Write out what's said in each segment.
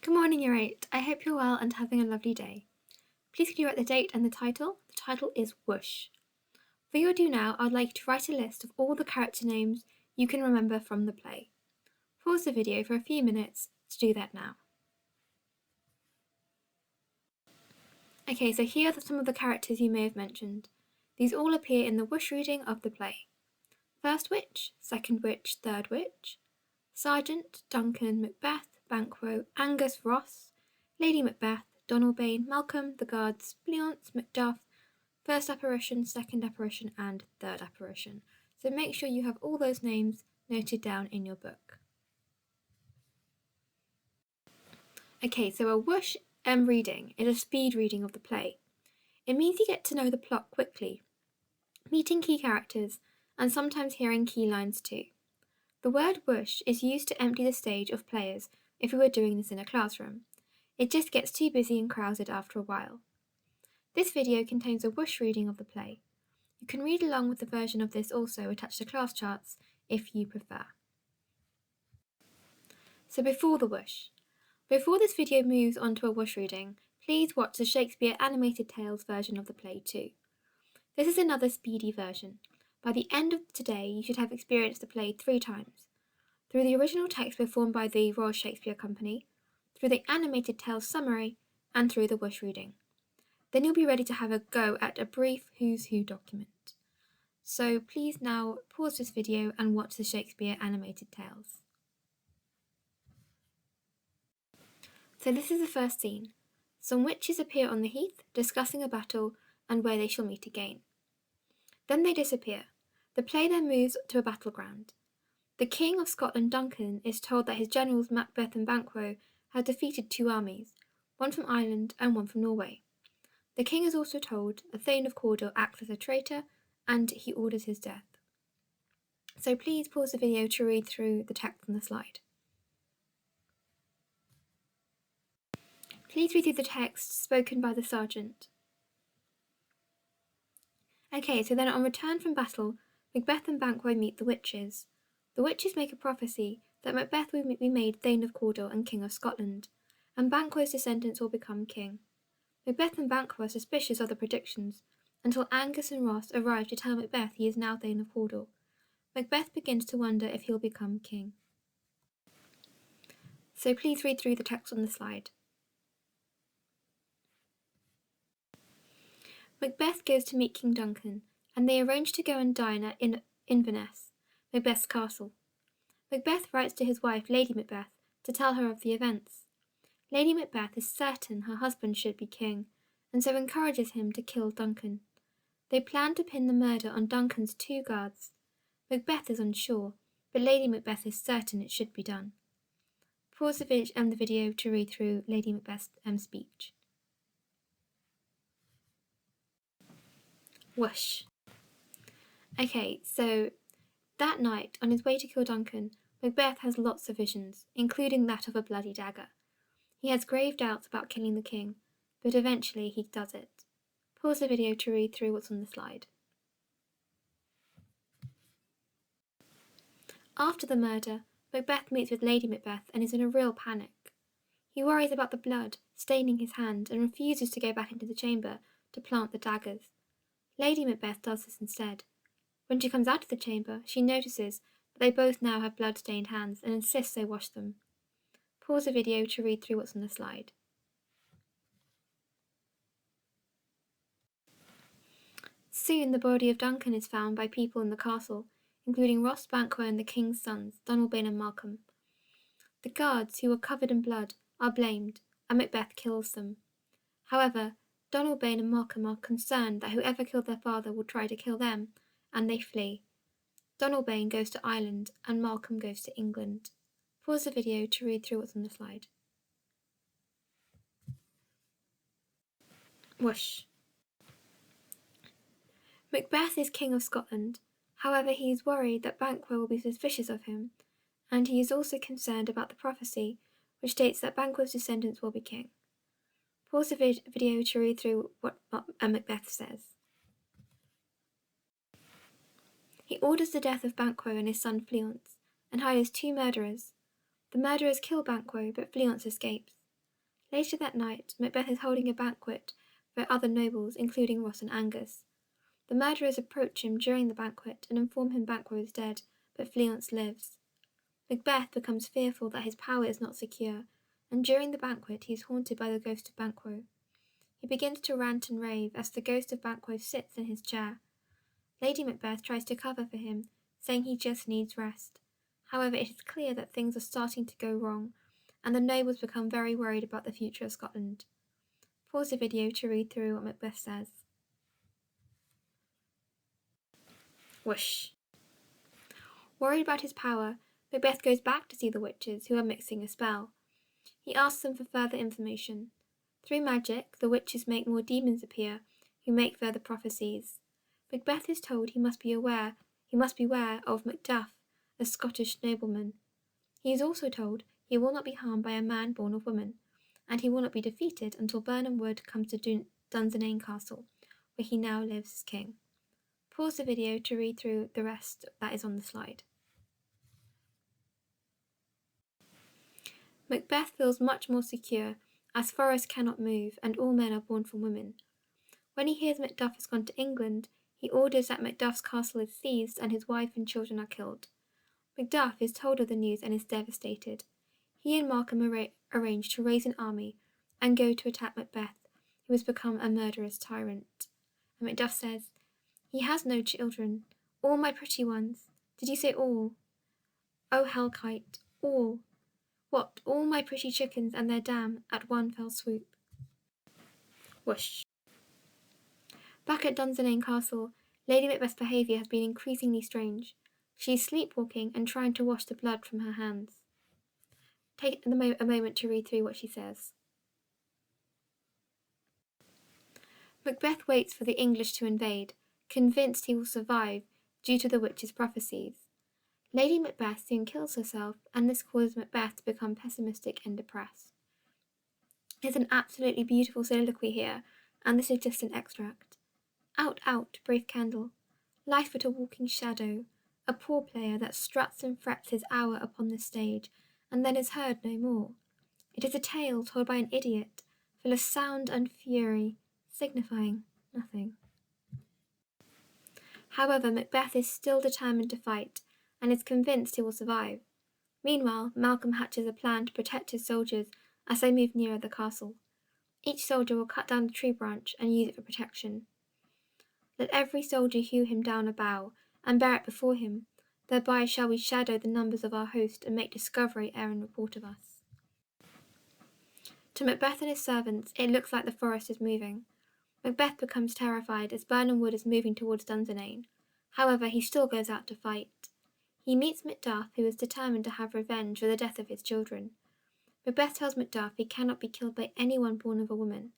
Good morning, Year 8. I hope you're well and having a lovely day. Please could you write the date and the title? The title is Whoosh. For your do now, I'd like you to write a list of all the character names you can remember from the play. Pause the video for a few minutes to do that now. Okay, so here are some of the characters you may have mentioned. These all appear in the Whoosh reading of the play. First witch, second witch, third witch, Sergeant, Duncan, Macbeth, Banquo, Angus, Ross, Lady Macbeth, Donalbain, Malcolm, the guards, Bleance, Macduff, first apparition, second apparition, and third apparition. So make sure you have all those names noted down in your book. Okay, so a Whoosh reading is a speed reading of the play. It means you get to know the plot quickly, meeting key characters, and sometimes hearing key lines too. The word whoosh is used to empty the stage of players if we were doing this in a classroom. It just gets too busy and crowded after a while. This video contains a whoosh reading of the play. You can read along with the version of this also attached to class charts if you prefer. So before the whoosh. Before this video moves on to a whoosh reading, please watch the Shakespeare Animated Tales version of the play too. This is another speedy version. By the end of today, you should have experienced the play 3 times. Through the original text performed by the Royal Shakespeare Company, through the Animated Tales summary, and through the whoosh reading. Then you'll be ready to have a go at a brief Who's Who document. So please now pause this video and watch the Shakespeare Animated Tales. So this is the first scene. Some witches appear on the heath, discussing a battle and where they shall meet again. Then they disappear. The play then moves to a battleground. The King of Scotland, Duncan, is told that his generals Macbeth and Banquo had defeated 2 armies, one from Ireland and one from Norway. The king is also told the Thane of Cawdor acts as a traitor and he orders his death. So please pause the video to read through the text on the slide. Please read through the text spoken by the sergeant. Okay, so then on return from battle, Macbeth and Banquo meet the witches. The witches make a prophecy that Macbeth will be made Thane of Cawdor and King of Scotland, and Banquo's descendants will become king. Macbeth and Banquo are suspicious of the predictions, until Angus and Ross arrive to tell Macbeth he is now Thane of Cawdor. Macbeth begins to wonder if he'll become king. So please read through the text on the slide. Macbeth goes to meet King Duncan, and they arrange to go and dine at Inverness, Macbeth's castle. Macbeth writes to his wife, Lady Macbeth, to tell her of the events. Lady Macbeth is certain her husband should be king, and so encourages him to kill Duncan. They plan to pin the murder on Duncan's 2 guards. Macbeth is unsure, but Lady Macbeth is certain it should be done. Pause the video to read through Lady Macbeth's speech. Whoosh. Okay, so that night, on his way to kill Duncan, Macbeth has lots of visions, including that of a bloody dagger. He has grave doubts about killing the king, but eventually he does it. Pause the video to read through what's on the slide. After the murder, Macbeth meets with Lady Macbeth and is in a real panic. He worries about the blood staining his hand and refuses to go back into the chamber to plant the daggers. Lady Macbeth does this instead. When she comes out of the chamber, she notices that they both now have blood-stained hands and insists they wash them. Pause the video to read through what's on the slide. Soon the body of Duncan is found by people in the castle, including Ross, Banquo and the king's sons, Donalbain and Malcolm. The guards, who were covered in blood, are blamed, and Macbeth kills them. However, Donalbain and Malcolm are concerned that whoever killed their father will try to kill them, and they flee. Donalbain goes to Ireland, and Malcolm goes to England. Pause the video to read through what's on the slide. Whoosh. Macbeth is King of Scotland. However, he is worried that Banquo will be suspicious of him, and he is also concerned about the prophecy, which states that Banquo's descendants will be king. Pause the video to read through what Macbeth says. He orders the death of Banquo and his son Bleance, and hires 2 murderers. The murderers kill Banquo, but Bleance escapes. Later that night, Macbeth is holding a banquet for other nobles, including Ross and Angus. The murderers approach him during the banquet and inform him Banquo is dead, but Fleance lives. Macbeth becomes fearful that his power is not secure, and during the banquet he is haunted by the ghost of Banquo. He begins to rant and rave as the ghost of Banquo sits in his chair. Lady Macbeth tries to cover for him, saying he just needs rest. However, it is clear that things are starting to go wrong, and the nobles become very worried about the future of Scotland. Pause the video to read through what Macbeth says. Whoosh. Worried about his power, Macbeth goes back to see the witches, who are mixing a spell. He asks them for further information. Through magic, the witches make more demons appear, who make further prophecies. Macbeth is told he must beware of Macduff, a Scottish nobleman. He is also told he will not be harmed by a man born of woman, and he will not be defeated until Birnam Wood comes to Dunsinane Castle, where he now lives as king. Pause the video to read through the rest that is on the slide. Macbeth feels much more secure, as Forrest cannot move, and all men are born from women. When he hears Macduff has gone to England, he orders that Macduff's castle is seized and his wife and children are killed. Macduff is told of the news and is devastated. He and Malcolm arrange to raise an army and go to attack Macbeth, who has become a murderous tyrant. And Macduff says, "He has no children. All my pretty ones. Did you say all? Oh, Hellkite, all. What, all my pretty chickens and their dam at one fell swoop?" Whoosh. Back at Dunsinane Castle, Lady Macbeth's behaviour has been increasingly strange. She is sleepwalking and trying to wash the blood from her hands. Take a moment to read through what she says. Macbeth waits for the English to invade, convinced he will survive due to the witch's prophecies. Lady Macbeth soon kills herself, and this causes Macbeth to become pessimistic and depressed. It's an absolutely beautiful soliloquy here, and this is just an extract. Out, out, brave candle, life but a walking shadow, a poor player that struts and frets his hour upon the stage, and then is heard no more. It is a tale told by an idiot, full of sound and fury, signifying nothing. However, Macbeth is still determined to fight, and is convinced he will survive. Meanwhile, Malcolm hatches a plan to protect his soldiers as they move nearer the castle. Each soldier will cut down a tree branch and use it for protection. Let every soldier hew him down a bough, and bear it before him. Thereby shall we shadow the numbers of our host, and make discovery ere in report of us. To Macbeth and his servants, it looks like the forest is moving. Macbeth becomes terrified as Birnam Wood is moving towards Dunsinane. However, he still goes out to fight. He meets Macduff, who is determined to have revenge for the death of his children. Macbeth tells Macduff he cannot be killed by anyone born of a woman.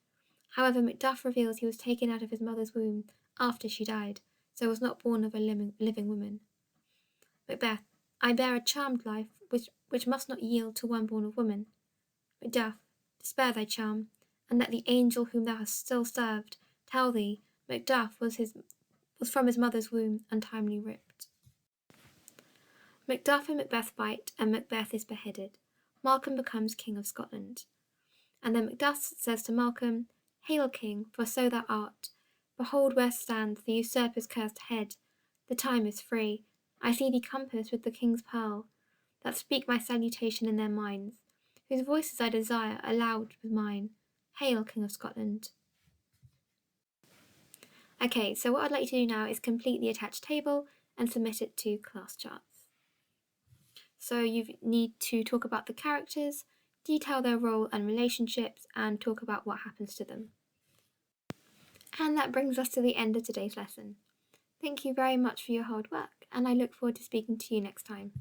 However, Macduff reveals he was taken out of his mother's womb after she died, so was not born of a living woman. Macbeth, I bear a charmed life, which must not yield to one born of woman. Macduff, spare thy charm, and let the angel whom thou hast still served tell thee Macduff was from his mother's womb untimely ripped. Macduff and Macbeth fight, and Macbeth is beheaded. Malcolm becomes King of Scotland. And then Macduff says to Malcolm, "Hail, King, for so thou art. Behold where stands the usurper's cursed head. The time is free. I see thee compassed with the king's pearl, that speak my salutation in their minds, whose voices I desire aloud with mine. Hail, King of Scotland." Okay, so what I'd like you to do now is complete the attached table and submit it to class charts. So you need to talk about the characters, detail their role and relationships, and talk about what happens to them. And that brings us to the end of today's lesson. Thank you very much for your hard work, and I look forward to speaking to you next time.